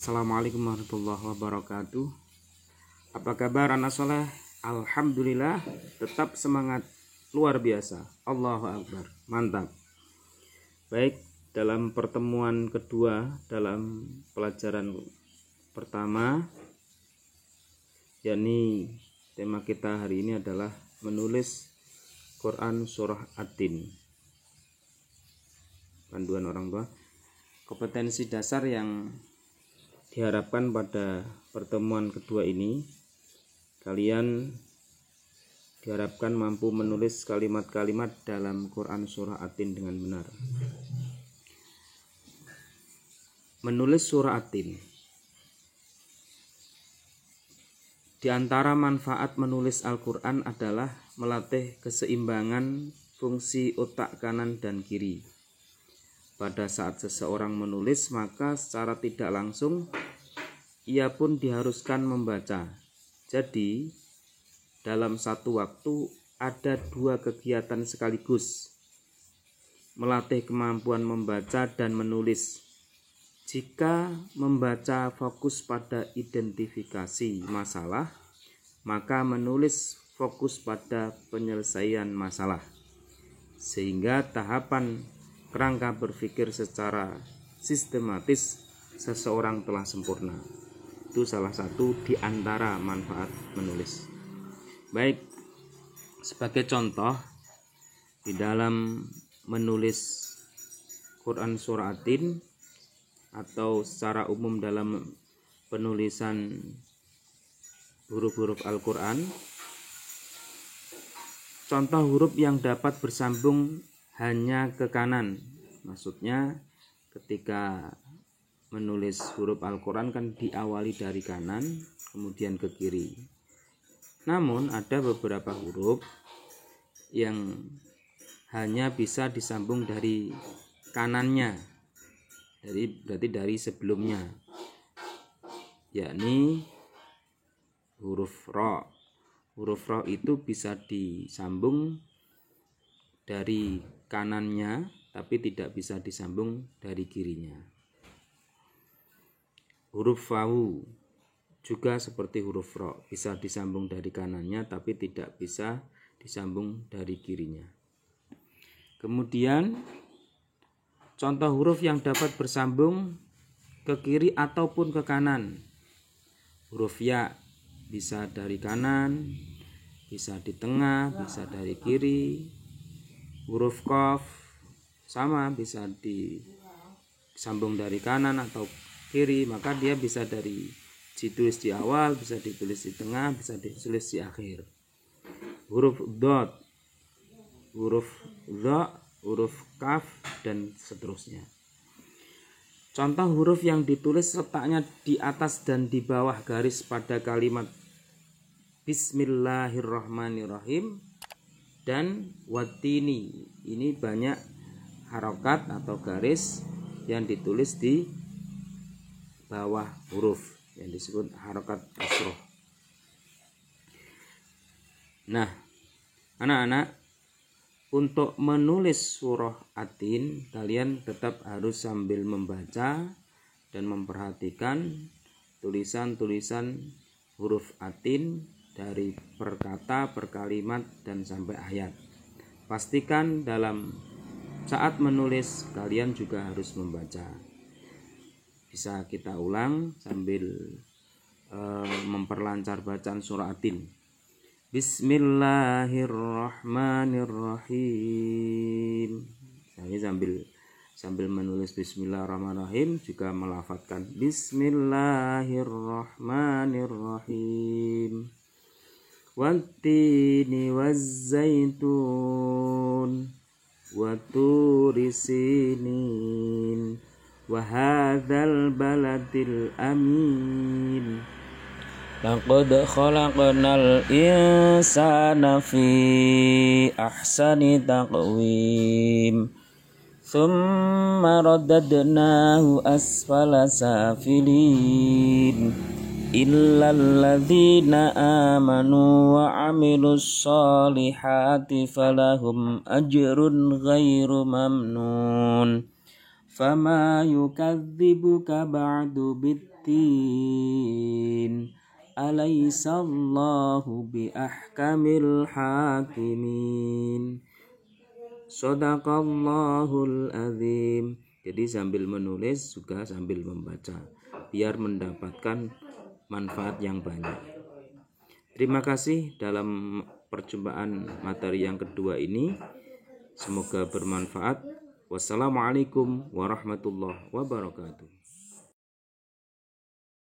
Assalamualaikum warahmatullahi wabarakatuh. Apa kabar anak soleh? Alhamdulillah, tetap semangat luar biasa. Allahu Akbar, mantap. Baik, dalam pertemuan kedua dalam pelajaran pertama, yakni tema kita hari ini adalah menulis Quran Surah At-Tin. Panduan orang tua. Kompetensi dasar yang diharapkan pada pertemuan kedua ini, kalian diharapkan mampu menulis kalimat-kalimat dalam Quran Surah At-Tin dengan benar. Menulis Surah At-Tin. Di antara manfaat menulis Al-Quran adalah melatih keseimbangan fungsi otak kanan dan kiri. Pada saat seseorang menulis, maka secara tidak langsung ia pun diharuskan membaca. Jadi, dalam satu waktu ada dua kegiatan sekaligus, melatih kemampuan membaca dan menulis. Jika membaca fokus pada identifikasi masalah, maka menulis fokus pada penyelesaian masalah, sehingga tahapan kerangka berpikir secara sistematis seseorang telah sempurna. Itu salah satu di antara manfaat menulis. Baik, sebagai contoh, di dalam menulis Quran Surah At-Tin atau secara umum dalam penulisan huruf-huruf Al-Quran, contoh huruf yang dapat bersambung hanya ke kanan. Maksudnya ketika menulis huruf Al-Quran kan diawali dari kanan kemudian ke kiri. Namun ada beberapa huruf yang hanya bisa disambung dari kanannya, berarti dari sebelumnya, yakni huruf Ra. Huruf Ra itu bisa disambung dari kanannya tapi tidak bisa disambung dari kirinya. Huruf Wawu juga seperti huruf Ra, bisa disambung dari kanannya tapi tidak bisa disambung dari kirinya. Kemudian contoh huruf yang dapat bersambung ke kiri ataupun ke kanan. Huruf Ya bisa dari kanan, bisa di tengah, bisa dari kiri. Huruf Qaf sama, bisa disambung dari kanan atau kiri, maka dia bisa ditulis di awal, bisa ditulis di tengah, bisa ditulis di akhir. Huruf Dot, huruf Dha, huruf Kaf, dan seterusnya. Contoh huruf yang ditulis letaknya di atas dan di bawah garis pada kalimat Bismillahirrahmanirrahim dan Wattini. Ini banyak harokat atau garis yang ditulis di bawah huruf yang disebut harokat kasroh. Nah, anak-anak, untuk menulis surah At-Tin, kalian tetap harus sambil membaca dan memperhatikan tulisan-tulisan huruf At-Tin dari per kata, per kalimat, dan sampai ayat. Pastikan dalam saat menulis kalian juga harus membaca. Bisa kita ulang sambil memperlancar bacaan surah At-Tin. Bismillahirrahmanirrahim. Jadi sambil menulis Bismillahirrahmanirrahim juga melafadzkan Bismillahirrahmanirrahim. Wattini wazzaitun waturi sinin wa hadzal baladil amin. Laqad khalaqnal insana fi ahsani taqwim. Thumma radadnahu asfala safilin. Illalladzina amanu wa amilus solihati falahum ajrun ghairu mamnun. Fama yukadzibuka ba'du bit الدين أليس الله بأحكم الحاكمين Shadaqallahul azim. Jadi sambil menulis juga sambil membaca biar mendapatkan manfaat yang banyak. Terima kasih dalam perjumpaan materi yang kedua ini. Semoga bermanfaat. Wassalamualaikum warahmatullahi wabarakatuh.